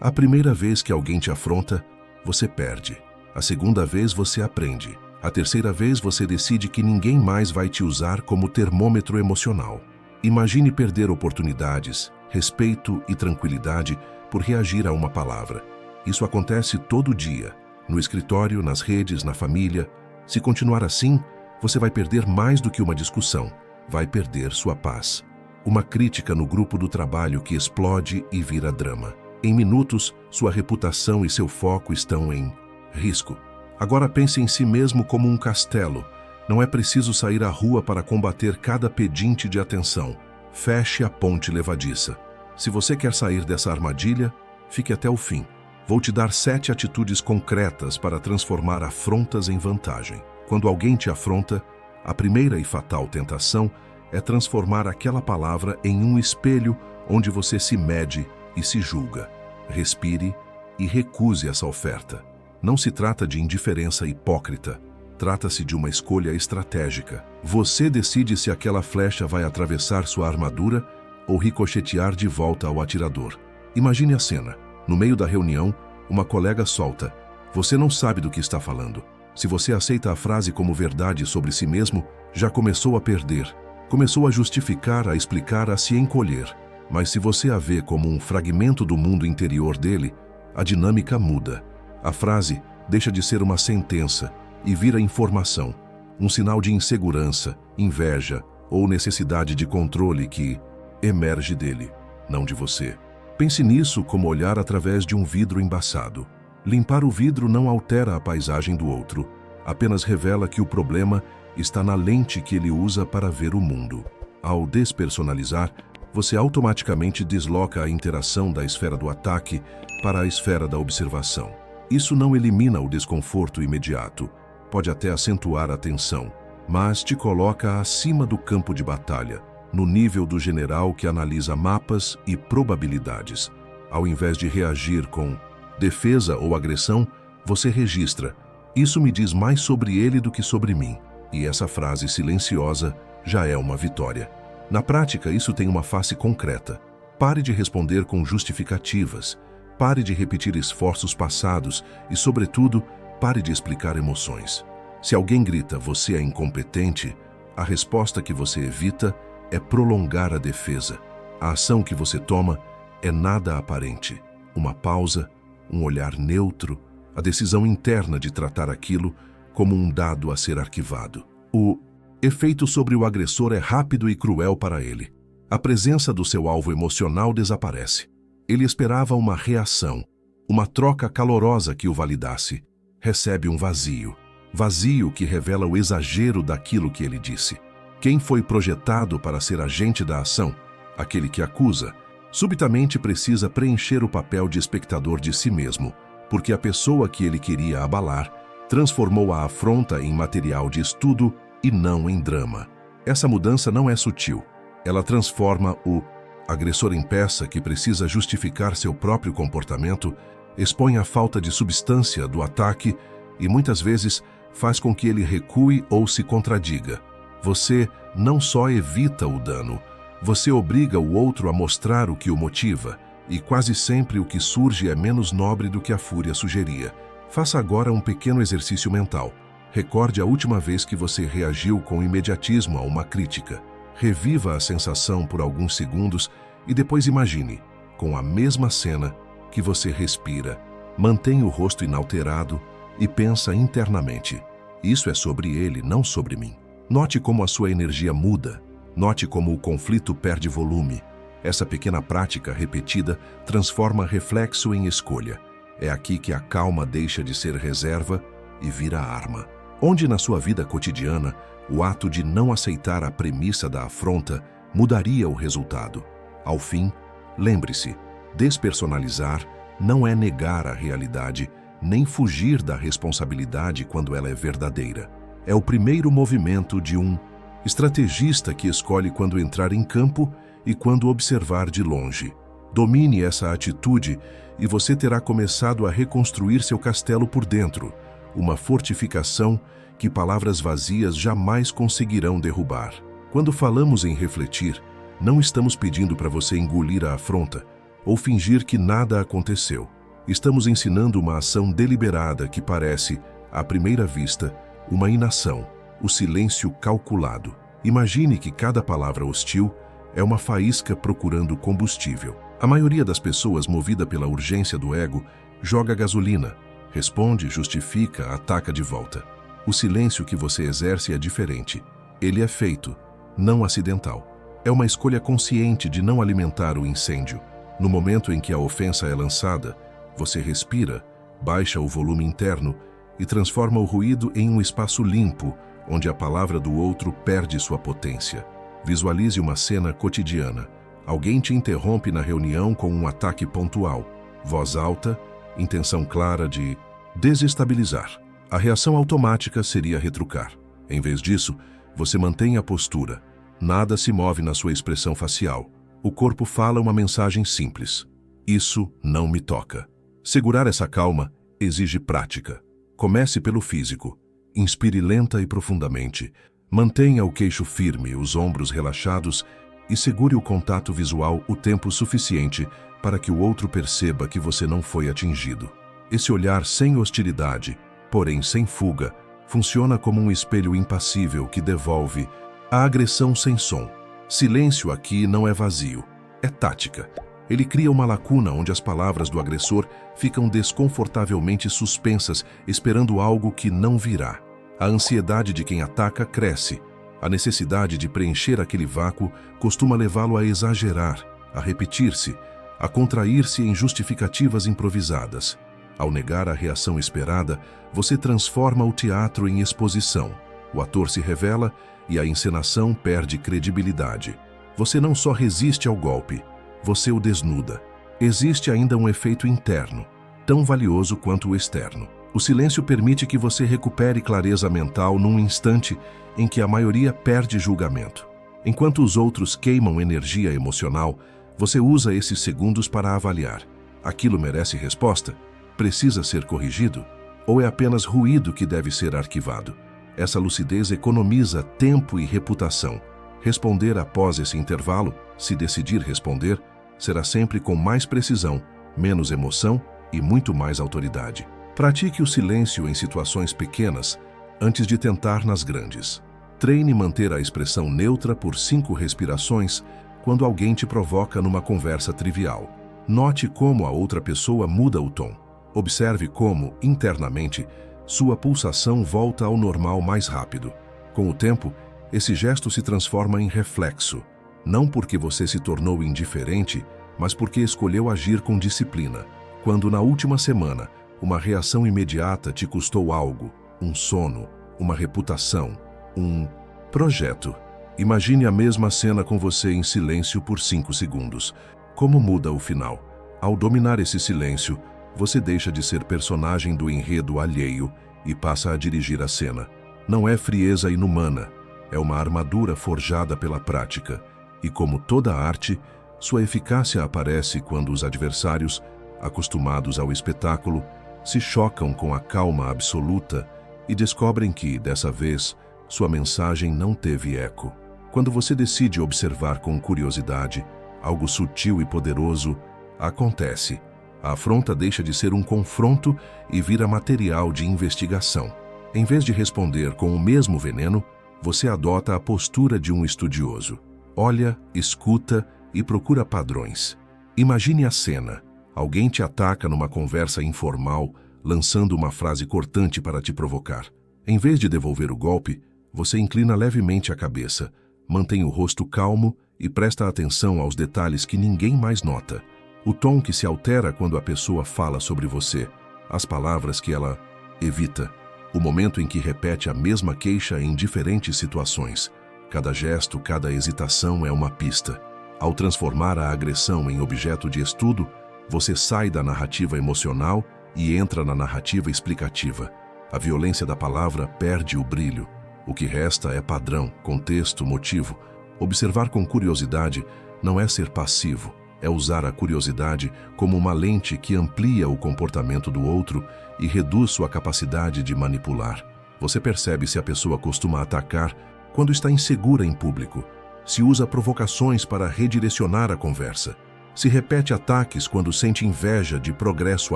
A primeira vez que alguém te afronta, você perde. A segunda vez você aprende. A terceira vez você decide que ninguém mais vai te usar como termômetro emocional. Imagine perder oportunidades, respeito e tranquilidade por reagir a uma palavra. Isso acontece todo dia, no escritório, nas redes, na família. Se continuar assim, você vai perder mais do que uma discussão. Vai perder sua paz. Uma crítica no grupo do trabalho que explode e vira drama. Em minutos, sua reputação e seu foco estão em risco. Agora pense em si mesmo como um castelo. Não é preciso sair à rua para combater cada pedinte de atenção. Feche a ponte levadiça. Se você quer sair dessa armadilha, fique até o fim. Vou te dar 7 atitudes concretas para transformar afrontas em vantagem. Quando alguém te afronta, a primeira e fatal tentação é transformar aquela palavra em um espelho onde você se mede e se julga. Respire e recuse essa oferta. Não se trata de indiferença hipócrita. Trata-se de uma escolha estratégica. Você decide se aquela flecha vai atravessar sua armadura ou ricochetear de volta ao atirador. Imagine a cena. No meio da reunião, uma colega solta: "Você não sabe do que está falando." Se você aceita a frase como verdade sobre si mesmo, já começou a perder. Começou a justificar, a explicar, a se encolher. Mas se você a vê como um fragmento do mundo interior dele, a dinâmica muda. A frase deixa de ser uma sentença e vira informação, um sinal de insegurança, inveja ou necessidade de controle que emerge dele, não de você. Pense nisso como olhar através de um vidro embaçado. Limpar o vidro não altera a paisagem do outro, apenas revela que o problema está na lente que ele usa para ver o mundo. Ao despersonalizar, você automaticamente desloca a interação da esfera do ataque para a esfera da observação. Isso não elimina o desconforto imediato, pode até acentuar a tensão, mas te coloca acima do campo de batalha, no nível do general que analisa mapas e probabilidades. Ao invés de reagir com defesa ou agressão, você registra: "Isso me diz mais sobre ele do que sobre mim." E essa frase silenciosa já é uma vitória. Na prática, isso tem uma face concreta. Pare de responder com justificativas. Pare de repetir esforços passados e, sobretudo, pare de explicar emoções. Se alguém grita "você é incompetente", a resposta que você evita é prolongar a defesa. A ação que você toma é nada aparente. Uma pausa, um olhar neutro, a decisão interna de tratar aquilo como um dado a ser arquivado. O efeito sobre o agressor é rápido e cruel para ele. A presença do seu alvo emocional desaparece. Ele esperava uma reação, uma troca calorosa que o validasse. Recebe um vazio. Vazio que revela o exagero daquilo que ele disse. Quem foi projetado para ser agente da ação, aquele que acusa, subitamente precisa preencher o papel de espectador de si mesmo, porque a pessoa que ele queria abalar transformou a afronta em material de estudo e não em drama. Essa mudança não é sutil. Ela transforma o agressor em peça que precisa justificar seu próprio comportamento, expõe a falta de substância do ataque e muitas vezes faz com que ele recue ou se contradiga. Você não só evita o dano, você obriga o outro a mostrar o que o motiva, e quase sempre o que surge é menos nobre do que a fúria sugeria. Faça agora um pequeno exercício mental. Recorde a última vez que você reagiu com imediatismo a uma crítica. Reviva a sensação por alguns segundos e depois imagine, com a mesma cena, que você respira, mantém o rosto inalterado e pensa internamente: "Isso é sobre ele, não sobre mim." Note como a sua energia muda. Note como o conflito perde volume. Essa pequena prática repetida transforma reflexo em escolha. É aqui que a calma deixa de ser reserva e vira arma. Onde na sua vida cotidiana o ato de não aceitar a premissa da afronta mudaria o resultado? Ao fim, lembre-se, despersonalizar não é negar a realidade, nem fugir da responsabilidade quando ela é verdadeira. É o primeiro movimento de um estrategista que escolhe quando entrar em campo e quando observar de longe. Domine essa atitude e você terá começado a reconstruir seu castelo por dentro, uma fortificação que palavras vazias jamais conseguirão derrubar. Quando falamos em refletir, não estamos pedindo para você engolir a afronta ou fingir que nada aconteceu. Estamos ensinando uma ação deliberada que parece, à primeira vista, uma inação, o silêncio calculado. Imagine que cada palavra hostil é uma faísca procurando combustível. A maioria das pessoas, movida pela urgência do ego, joga gasolina, responde, justifica, ataca de volta. O silêncio que você exerce é diferente. Ele é feito, não acidental. É uma escolha consciente de não alimentar o incêndio. No momento em que a ofensa é lançada, você respira, baixa o volume interno e transforma o ruído em um espaço limpo, onde a palavra do outro perde sua potência. Visualize uma cena cotidiana. Alguém te interrompe na reunião com um ataque pontual. Voz alta, intenção clara de desestabilizar. A reação automática seria retrucar. Em vez disso, você mantém a postura. Nada se move na sua expressão facial. O corpo fala uma mensagem simples. Isso não me toca. Segurar essa calma exige prática. Comece pelo físico. Inspire lenta e profundamente. Mantenha o queixo firme, os ombros relaxados e segure o contato visual o tempo suficiente para que o outro perceba que você não foi atingido. Esse olhar sem hostilidade, porém sem fuga, funciona como um espelho impassível que devolve a agressão sem som. Silêncio aqui não é vazio, é tática. Ele cria uma lacuna onde as palavras do agressor ficam desconfortavelmente suspensas, esperando algo que não virá. A ansiedade de quem ataca cresce. A necessidade de preencher aquele vácuo costuma levá-lo a exagerar, a repetir-se, a contrair-se em justificativas improvisadas. Ao negar a reação esperada, você transforma o teatro em exposição. O ator se revela e a encenação perde credibilidade. Você não só resiste ao golpe, você o desnuda. Existe ainda um efeito interno, tão valioso quanto o externo. O silêncio permite que você recupere clareza mental num instante em que a maioria perde julgamento. Enquanto os outros queimam energia emocional, você usa esses segundos para avaliar. Aquilo merece resposta? Precisa ser corrigido? Ou é apenas ruído que deve ser arquivado? Essa lucidez economiza tempo e reputação. Responder após esse intervalo, se decidir responder, será sempre com mais precisão, menos emoção e muito mais autoridade. Pratique o silêncio em situações pequenas antes de tentar nas grandes. Treine manter a expressão neutra por 5 respirações quando alguém te provoca numa conversa trivial. Note como a outra pessoa muda o tom. Observe como, internamente, sua pulsação volta ao normal mais rápido. Com o tempo, esse gesto se transforma em reflexo, não porque você se tornou indiferente, mas porque escolheu agir com disciplina. Quando na última semana, uma reação imediata te custou algo, um sono, uma reputação, um projeto. Imagine a mesma cena com você em silêncio por 5 segundos. Como muda o final? Ao dominar esse silêncio, você deixa de ser personagem do enredo alheio e passa a dirigir a cena. Não é frieza inumana, é uma armadura forjada pela prática. E como toda arte, sua eficácia aparece quando os adversários, acostumados ao espetáculo, se chocam com a calma absoluta e descobrem que, dessa vez, sua mensagem não teve eco. Quando você decide observar com curiosidade, algo sutil e poderoso acontece. A afronta deixa de ser um confronto e vira material de investigação. Em vez de responder com o mesmo veneno, você adota a postura de um estudioso. Olha, escuta e procura padrões. Imagine a cena. Alguém te ataca numa conversa informal, lançando uma frase cortante para te provocar. Em vez de devolver o golpe, você inclina levemente a cabeça, mantém o rosto calmo e presta atenção aos detalhes que ninguém mais nota. O tom que se altera quando a pessoa fala sobre você, as palavras que ela evita, o momento em que repete a mesma queixa em diferentes situações. Cada gesto, cada hesitação é uma pista. Ao transformar a agressão em objeto de estudo, você sai da narrativa emocional e entra na narrativa explicativa. A violência da palavra perde o brilho. O que resta é padrão, contexto, motivo. Observar com curiosidade não é ser passivo, é usar a curiosidade como uma lente que amplia o comportamento do outro e reduz sua capacidade de manipular. Você percebe se a pessoa costuma atacar quando está insegura em público, se usa provocações para redirecionar a conversa, Se repete ataques quando sente inveja de progresso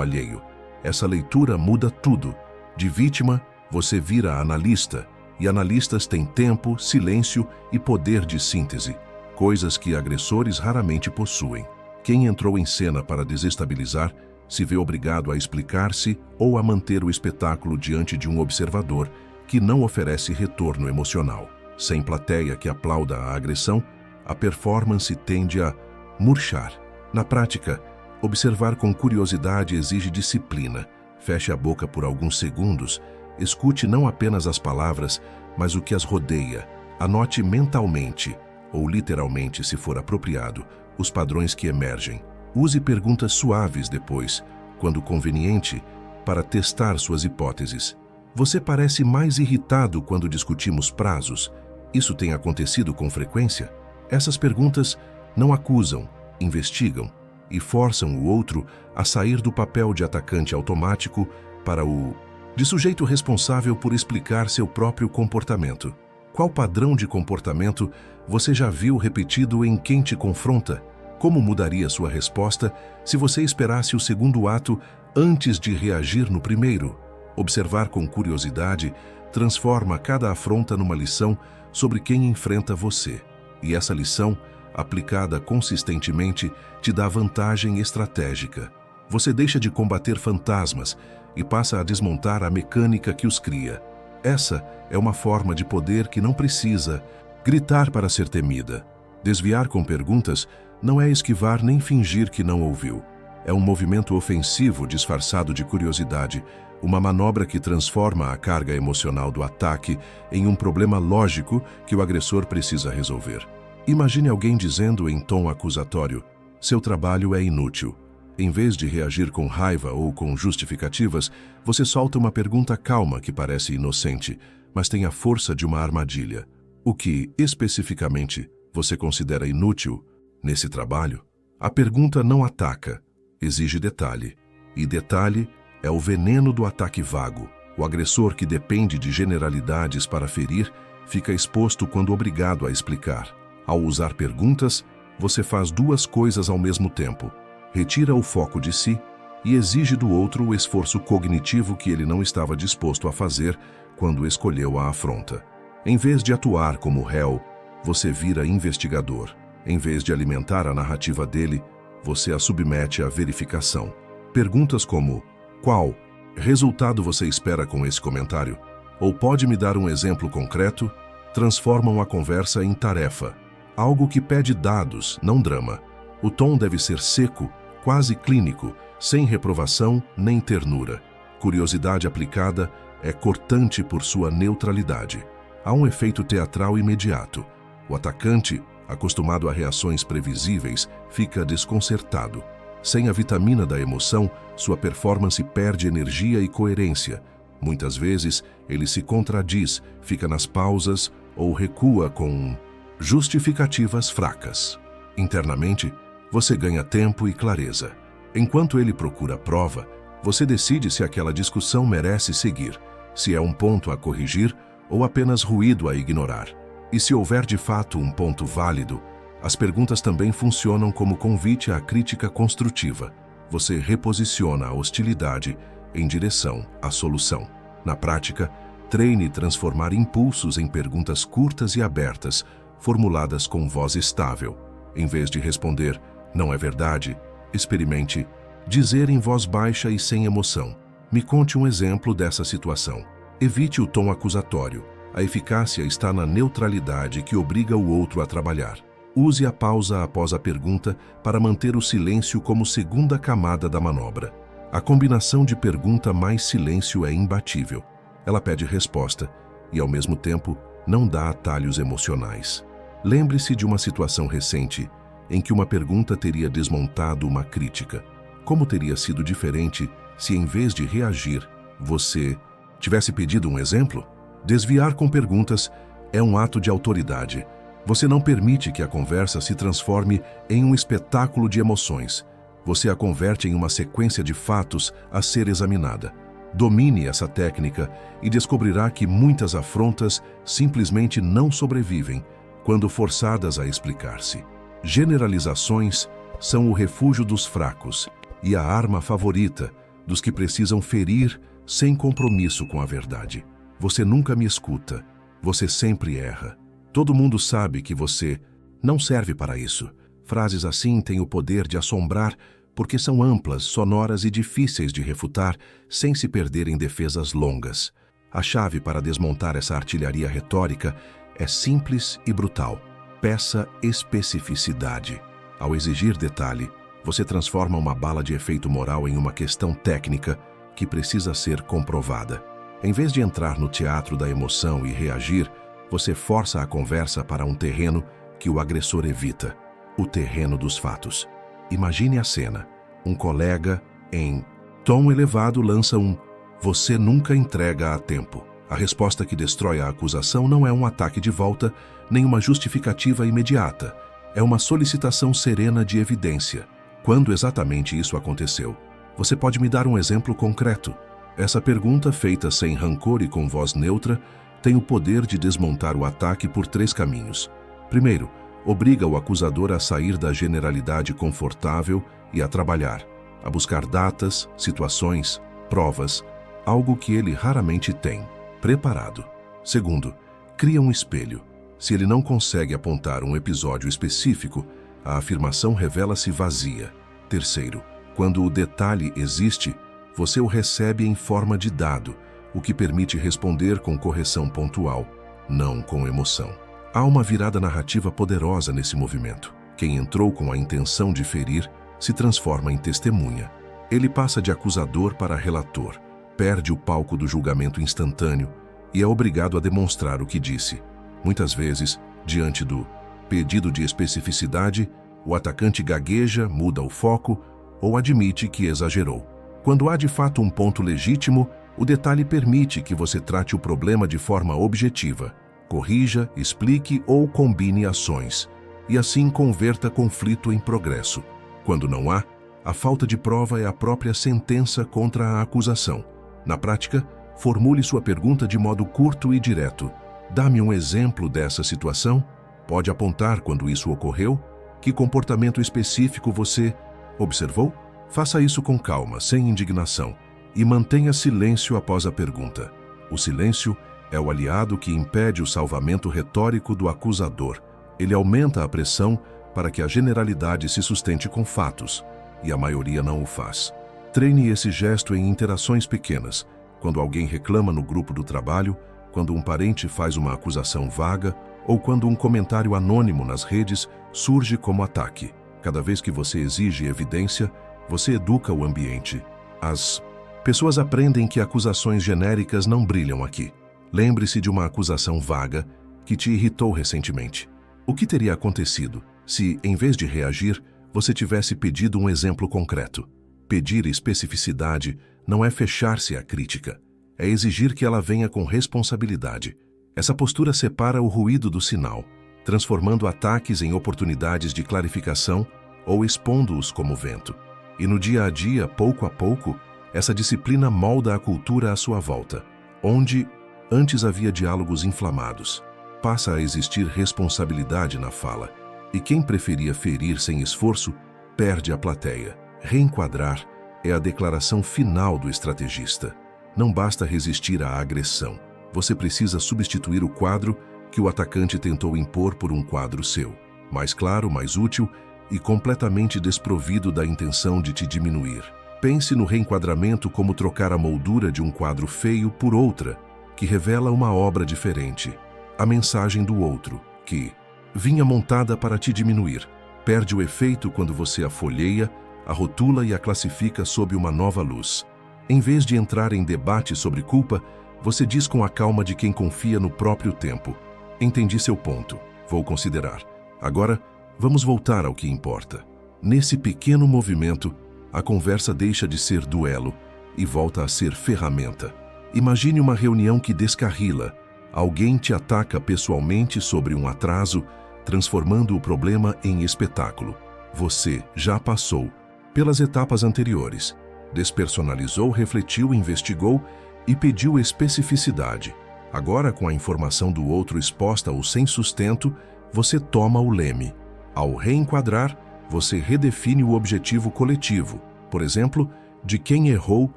alheio. Essa leitura muda tudo. De vítima, você vira analista, e analistas têm tempo, silêncio e poder de síntese, coisas que agressores raramente possuem. Quem entrou em cena para desestabilizar se vê obrigado a explicar-se ou a manter o espetáculo diante de um observador que não oferece retorno emocional. Sem plateia que aplauda a agressão, a performance tende a murchar. Na prática, observar com curiosidade exige disciplina. Feche a boca por alguns segundos, escute não apenas as palavras, mas o que as rodeia. Anote mentalmente, ou literalmente se for apropriado, os padrões que emergem. Use perguntas suaves depois, quando conveniente, para testar suas hipóteses. Você parece mais irritado quando discutimos prazos. Isso tem acontecido com frequência? Essas perguntas não acusam, investigam e forçam o outro a sair do papel de atacante automático para o de sujeito responsável por explicar seu próprio comportamento. Qual padrão de comportamento você já viu repetido em quem te confronta? Como mudaria sua resposta se você esperasse o segundo ato antes de reagir no primeiro? Observar com curiosidade transforma cada afronta numa lição sobre quem enfrenta você. E essa lição, aplicada consistentemente, te dá vantagem estratégica. Você deixa de combater fantasmas e passa a desmontar a mecânica que os cria. Essa é uma forma de poder que não precisa gritar para ser temida. Desviar com perguntas não é esquivar nem fingir que não ouviu. É um movimento ofensivo disfarçado de curiosidade, uma manobra que transforma a carga emocional do ataque em um problema lógico que o agressor precisa resolver. Imagine alguém dizendo em tom acusatório: seu trabalho é inútil. Em vez de reagir com raiva ou com justificativas, você solta uma pergunta calma que parece inocente, mas tem a força de uma armadilha. O que, especificamente, você considera inútil nesse trabalho? A pergunta não ataca, exige detalhe. E detalhe é o veneno do ataque vago. O agressor que depende de generalidades para ferir fica exposto quando obrigado a explicar. Ao usar perguntas, você faz duas coisas ao mesmo tempo. Retira o foco de si e exige do outro o esforço cognitivo que ele não estava disposto a fazer quando escolheu a afronta. Em vez de atuar como réu, você vira investigador. Em vez de alimentar a narrativa dele, você a submete à verificação. Perguntas como: qual resultado você espera com esse comentário? Ou pode me dar um exemplo concreto? Transformam a conversa em tarefa. Algo que pede dados, não drama. O tom deve ser seco, quase clínico, sem reprovação nem ternura. Curiosidade aplicada é cortante por sua neutralidade. Há um efeito teatral imediato. O atacante, acostumado a reações previsíveis, fica desconcertado. Sem a vitamina da emoção, sua performance perde energia e coerência. Muitas vezes, ele se contradiz, fica nas pausas ou recua com justificativas fracas. Internamente, você ganha tempo e clareza. Enquanto ele procura prova, você decide se aquela discussão merece seguir, se é um ponto a corrigir ou apenas ruído a ignorar. E se houver de fato um ponto válido, as perguntas também funcionam como convite à crítica construtiva. Você reposiciona a hostilidade em direção à solução. Na prática, treine transformar impulsos em perguntas curtas e abertas, formuladas com voz estável. Em vez de responder, não é verdade, experimente dizer em voz baixa e sem emoção: me conte um exemplo dessa situação. Evite o tom acusatório. A eficácia está na neutralidade que obriga o outro a trabalhar. Use a pausa após a pergunta para manter o silêncio como segunda camada da manobra. A combinação de pergunta mais silêncio é imbatível. Ela pede resposta e, ao mesmo tempo, não dá atalhos emocionais. Lembre-se de uma situação recente em que uma pergunta teria desmontado uma crítica. Como teria sido diferente se, em vez de reagir, você tivesse pedido um exemplo? Desviar com perguntas é um ato de autoridade. Você não permite que a conversa se transforme em um espetáculo de emoções. Você a converte em uma sequência de fatos a ser examinada. Domine essa técnica e descobrirá que muitas afrontas simplesmente não sobrevivem quando forçadas a explicar-se. Generalizações são o refúgio dos fracos e a arma favorita dos que precisam ferir sem compromisso com a verdade. Você nunca me escuta. Você sempre erra. Todo mundo sabe que você não serve para isso. Frases assim têm o poder de assombrar porque são amplas, sonoras e difíceis de refutar sem se perder em defesas longas. A chave para desmontar essa artilharia retórica é simples e brutal. Peça especificidade. Ao exigir detalhe, você transforma uma bala de efeito moral em uma questão técnica que precisa ser comprovada. Em vez de entrar no teatro da emoção e reagir, você força a conversa para um terreno que o agressor evita, o terreno dos fatos. Imagine a cena. Um colega, em tom elevado, lança um "Você nunca entrega a tempo". A resposta que destrói a acusação não é um ataque de volta, nem uma justificativa imediata. É uma solicitação serena de evidência. Quando exatamente isso aconteceu? Você pode me dar um exemplo concreto? Essa pergunta, feita sem rancor e com voz neutra, tem o poder de desmontar o ataque por 3 caminhos. Primeiro, obriga o acusador a sair da generalidade confortável e a trabalhar, a buscar datas, situações, provas, algo que ele raramente tem preparado. Segundo, cria um espelho. Se ele não consegue apontar um episódio específico, a afirmação revela-se vazia. Terceiro, quando o detalhe existe, você o recebe em forma de dado, o que permite responder com correção pontual, não com emoção. Há uma virada narrativa poderosa nesse movimento. Quem entrou com a intenção de ferir se transforma em testemunha. Ele passa de acusador para relator, perde o palco do julgamento instantâneo e é obrigado a demonstrar o que disse. Muitas vezes, diante do pedido de especificidade, o atacante gagueja, muda o foco ou admite que exagerou. Quando há de fato um ponto legítimo, o detalhe permite que você trate o problema de forma objetiva, corrija, explique ou combine ações, e assim converta conflito em progresso. Quando não há, a falta de prova é a própria sentença contra a acusação. Na prática, formule sua pergunta de modo curto e direto. Dá-me um exemplo dessa situação? Pode apontar quando isso ocorreu? Que comportamento específico você observou? Faça isso com calma, sem indignação, e mantenha silêncio após a pergunta. O silêncio é o aliado que impede o salvamento retórico do acusador. Ele aumenta a pressão para que a generalidade se sustente com fatos, e a maioria não o faz. Treine esse gesto em interações pequenas, quando alguém reclama no grupo do trabalho, quando um parente faz uma acusação vaga ou quando um comentário anônimo nas redes surge como ataque. Cada vez que você exige evidência, você educa o ambiente. As pessoas aprendem que acusações genéricas não brilham aqui. Lembre-se de uma acusação vaga que te irritou recentemente. O que teria acontecido se, em vez de reagir, você tivesse pedido um exemplo concreto? Pedir especificidade não é fechar-se à crítica, é exigir que ela venha com responsabilidade. Essa postura separa o ruído do sinal, transformando ataques em oportunidades de clarificação ou expondo-os como vento. E no dia a dia, pouco a pouco, essa disciplina molda a cultura à sua volta. Onde antes havia diálogos inflamados, passa a existir responsabilidade na fala. E quem preferia ferir sem esforço, perde a plateia. Reenquadrar é a declaração final do estrategista. Não basta resistir à agressão. Você precisa substituir o quadro que o atacante tentou impor por um quadro seu, mais claro, mais útil e completamente desprovido da intenção de te diminuir. Pense no reenquadramento como trocar a moldura de um quadro feio por outra, que revela uma obra diferente. A mensagem do outro, que vinha montada para te diminuir, perde o efeito quando você a folheia, a rotula e a classifica sob uma nova luz. Em vez de entrar em debate sobre culpa, você diz com a calma de quem confia no próprio tempo: entendi seu ponto, vou considerar. Agora, vamos voltar ao que importa. Nesse pequeno movimento, a conversa deixa de ser duelo e volta a ser ferramenta. Imagine uma reunião que descarrila. Alguém te ataca pessoalmente sobre um atraso, transformando o problema em espetáculo. Você já passou pelas etapas anteriores. Despersonalizou, refletiu, investigou e pediu especificidade. Agora, com a informação do outro exposta ou sem sustento, você toma o leme. Ao reenquadrar, você redefine o objetivo coletivo, por exemplo, de quem errou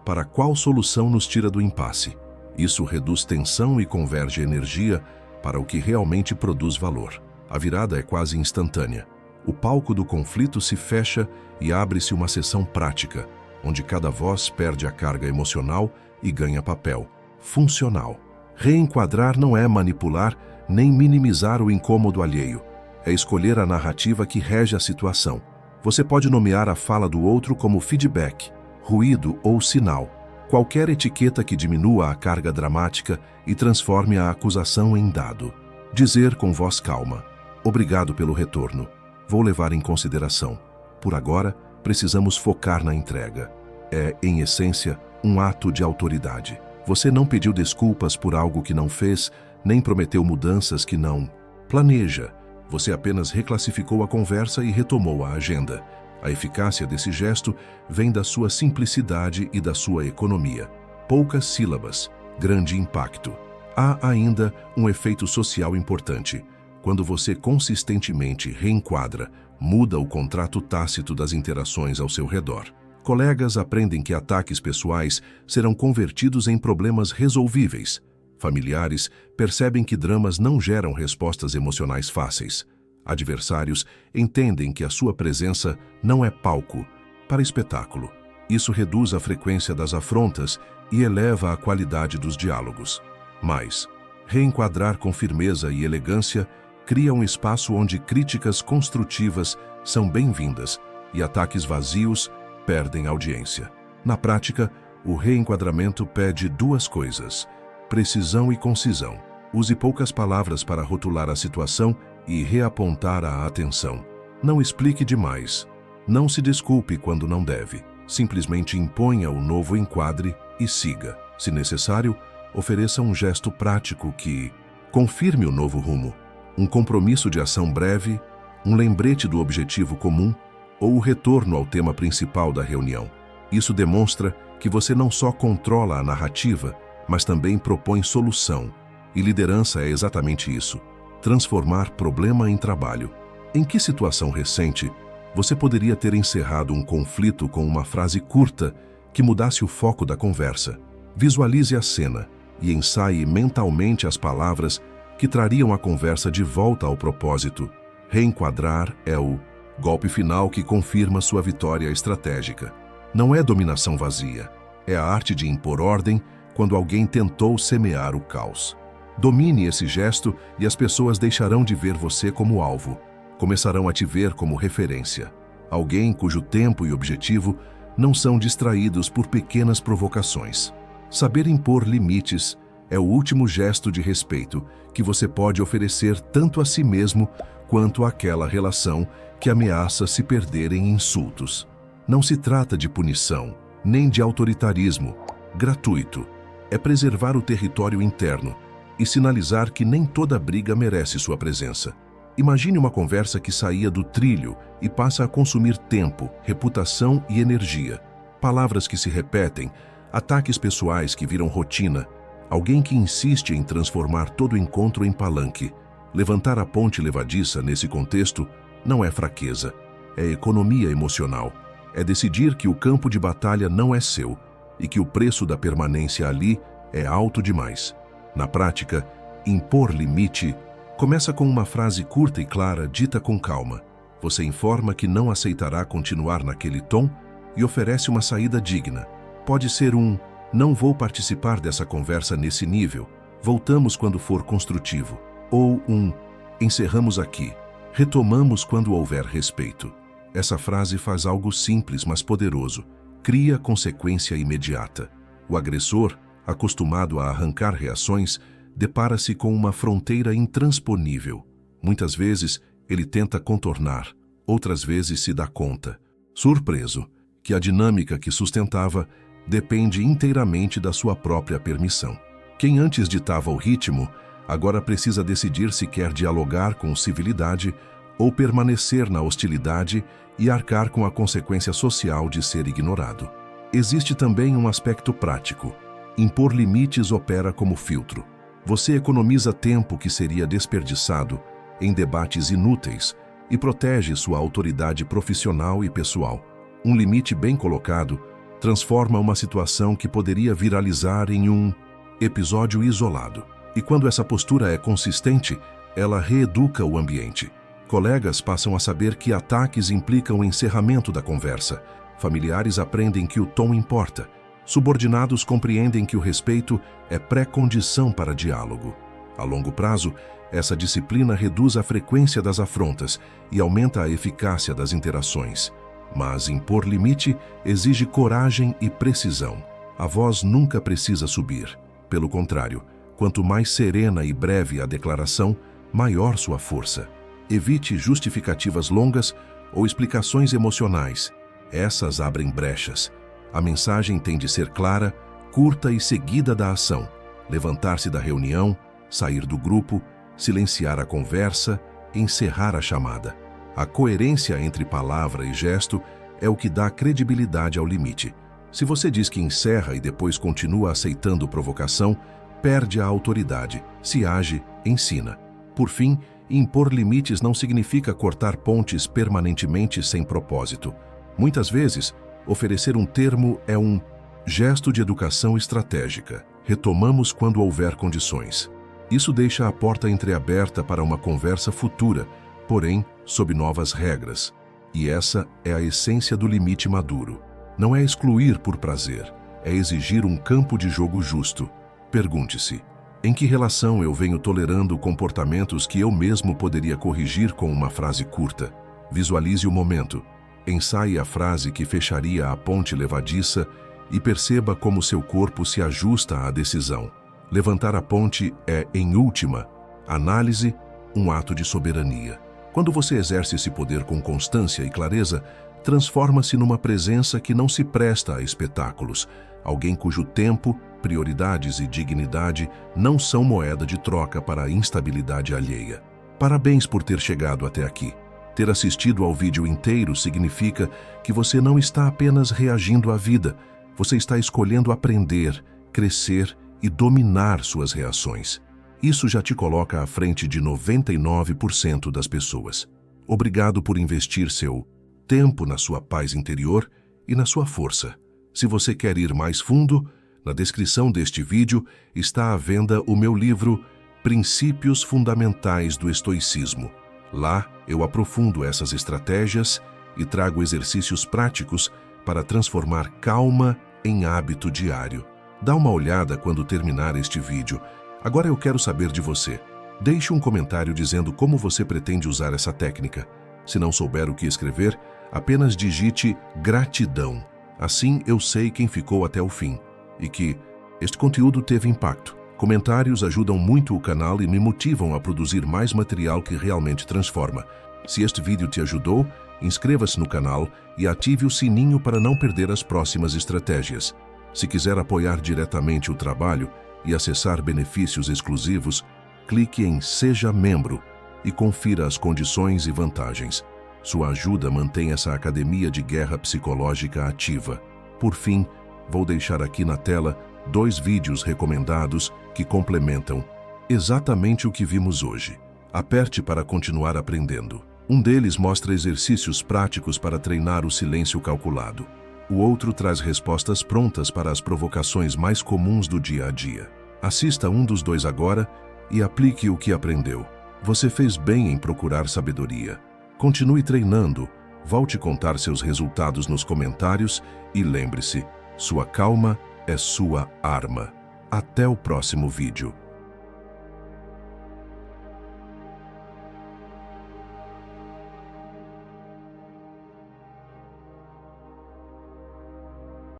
para qual solução nos tira do impasse. Isso reduz tensão e converge energia para o que realmente produz valor. A virada é quase instantânea. O palco do conflito se fecha e abre-se uma sessão prática, onde cada voz perde a carga emocional e ganha papel funcional. Reenquadrar não é manipular nem minimizar o incômodo alheio. É escolher a narrativa que rege a situação. Você pode nomear a fala do outro como feedback, ruído ou sinal. Qualquer etiqueta que diminua a carga dramática e transforme a acusação em dado. Dizer com voz calma: obrigado pelo retorno. Vou levar em consideração. Por agora, precisamos focar na entrega. É, em essência, um ato de autoridade. Você não pediu desculpas por algo que não fez, nem prometeu mudanças que não planeja. Você apenas reclassificou a conversa e retomou a agenda. A eficácia desse gesto vem da sua simplicidade e da sua economia. Poucas sílabas, grande impacto. Há ainda um efeito social importante. Quando você consistentemente reenquadra, muda o contrato tácito das interações ao seu redor. Colegas aprendem que ataques pessoais serão convertidos em problemas resolvíveis. Familiares percebem que dramas não geram respostas emocionais fáceis. Adversários entendem que a sua presença não é palco para espetáculo. Isso reduz a frequência das afrontas e eleva a qualidade dos diálogos. Mas, reenquadrar com firmeza e elegância cria um espaço onde críticas construtivas são bem-vindas e ataques vazios perdem audiência. Na prática, o reenquadramento pede duas coisas: precisão e concisão. Use poucas palavras para rotular a situação e reapontar a atenção. Não explique demais. Não se desculpe quando não deve. Simplesmente imponha o novo enquadre e siga. Se necessário, ofereça um gesto prático que confirme o novo rumo. Um compromisso de ação breve, um lembrete do objetivo comum ou o retorno ao tema principal da reunião. Isso demonstra que você não só controla a narrativa, mas também propõe solução. E liderança é exatamente isso: transformar problema em trabalho. Em que situação recente você poderia ter encerrado um conflito com uma frase curta que mudasse o foco da conversa? Visualize a cena e ensaie mentalmente as palavras que trariam a conversa de volta ao propósito. Reenquadrar é o golpe final que confirma sua vitória estratégica. Não é dominação vazia, é a arte de impor ordem quando alguém tentou semear o caos. Domine esse gesto e as pessoas deixarão de ver você como alvo. Começarão a te ver como referência. Alguém cujo tempo e objetivo não são distraídos por pequenas provocações. Saber impor limites é o último gesto de respeito que você pode oferecer tanto a si mesmo quanto àquela relação que ameaça se perder em insultos. Não se trata de punição, nem de autoritarismo gratuito. É preservar o território interno e sinalizar que nem toda briga merece sua presença. Imagine uma conversa que saía do trilho e passa a consumir tempo, reputação e energia. Palavras que se repetem, ataques pessoais que viram rotina, alguém que insiste em transformar todo encontro em palanque. Levantar a ponte levadiça nesse contexto não é fraqueza, é economia emocional. É decidir que o campo de batalha não é seu e que o preço da permanência ali é alto demais. Na prática, impor limite começa com uma frase curta e clara, dita com calma. Você informa que não aceitará continuar naquele tom e oferece uma saída digna. Pode ser um: não vou participar dessa conversa nesse nível, voltamos quando for construtivo. Ou um: encerramos aqui, retomamos quando houver respeito. Essa frase faz algo simples, mas poderoso. Cria consequência imediata. O agressor, acostumado a arrancar reações, depara-se com uma fronteira intransponível. Muitas vezes, ele tenta contornar, outras vezes se dá conta, surpreso, que a dinâmica que sustentava depende inteiramente da sua própria permissão. Quem antes ditava o ritmo, agora precisa decidir se quer dialogar com civilidade ou permanecer na hostilidade e arcar com a consequência social de ser ignorado. Existe também um aspecto prático. Impor limites opera como filtro. Você economiza tempo que seria desperdiçado em debates inúteis e protege sua autoridade profissional e pessoal. Um limite bem colocado transforma uma situação que poderia viralizar em um episódio isolado. E quando essa postura é consistente, ela reeduca o ambiente. Colegas passam a saber que ataques implicam o encerramento da conversa. Familiares aprendem que o tom importa. Subordinados compreendem que o respeito é pré-condição para diálogo. A longo prazo, essa disciplina reduz a frequência das afrontas e aumenta a eficácia das interações. Mas impor limite exige coragem e precisão. A voz nunca precisa subir. Pelo contrário, quanto mais serena e breve a declaração, maior sua força. Evite justificativas longas ou explicações emocionais. Essas abrem brechas. A mensagem tem de ser clara, curta e seguida da ação. Levantar-se da reunião, sair do grupo, silenciar a conversa, encerrar a chamada. A coerência entre palavra e gesto é o que dá credibilidade ao limite. Se você diz que encerra e depois continua aceitando provocação, perde a autoridade. Se age, ensina. Por fim, impor limites não significa cortar pontes permanentemente sem propósito. Muitas vezes, oferecer um termo é um gesto de educação estratégica. Retomamos quando houver condições. Isso deixa a porta entreaberta para uma conversa futura, porém, sob novas regras. E essa é a essência do limite maduro. Não é excluir por prazer, é exigir um campo de jogo justo. Pergunte-se: em que relação eu venho tolerando comportamentos que eu mesmo poderia corrigir com uma frase curta? Visualize o momento. Ensaie a frase que fecharia a ponte levadiça e perceba como seu corpo se ajusta à decisão. Levantar a ponte é, em última análise, um ato de soberania. Quando você exerce esse poder com constância e clareza, transforma-se numa presença que não se presta a espetáculos, alguém cujo tempo, prioridades e dignidade não são moeda de troca para a instabilidade alheia. Parabéns por ter chegado até aqui. Ter assistido ao vídeo inteiro significa que você não está apenas reagindo à vida, você está escolhendo aprender, crescer e dominar suas reações. Isso já te coloca à frente de 99% das pessoas. Obrigado por investir seu tempo na sua paz interior e na sua força. Se você quer ir mais fundo, na descrição deste vídeo está à venda o meu livro Princípios Fundamentais do Estoicismo. Lá eu aprofundo essas estratégias e trago exercícios práticos para transformar calma em hábito diário. Dá uma olhada quando terminar este vídeo. Agora eu quero saber de você. Deixe um comentário dizendo como você pretende usar essa técnica. Se não souber o que escrever, apenas digite gratidão. Assim eu sei quem ficou até o fim e que este conteúdo teve impacto. Comentários ajudam muito o canal e me motivam a produzir mais material que realmente transforma. Se este vídeo te ajudou, inscreva-se no canal e ative o sininho para não perder as próximas estratégias. Se quiser apoiar diretamente o trabalho e acessar benefícios exclusivos, clique em Seja Membro e confira as condições e vantagens. Sua ajuda mantém essa academia de guerra psicológica ativa. Por fim, vou deixar aqui na tela 2 vídeos recomendados que complementam exatamente o que vimos hoje. Aperte para continuar aprendendo. Um deles mostra exercícios práticos para treinar o silêncio calculado. O outro traz respostas prontas para as provocações mais comuns do dia a dia. Assista um dos 2 agora e aplique o que aprendeu. Você fez bem em procurar sabedoria. Continue treinando, volte contar seus resultados nos comentários e lembre-se, sua calma é sua arma. Até o próximo vídeo.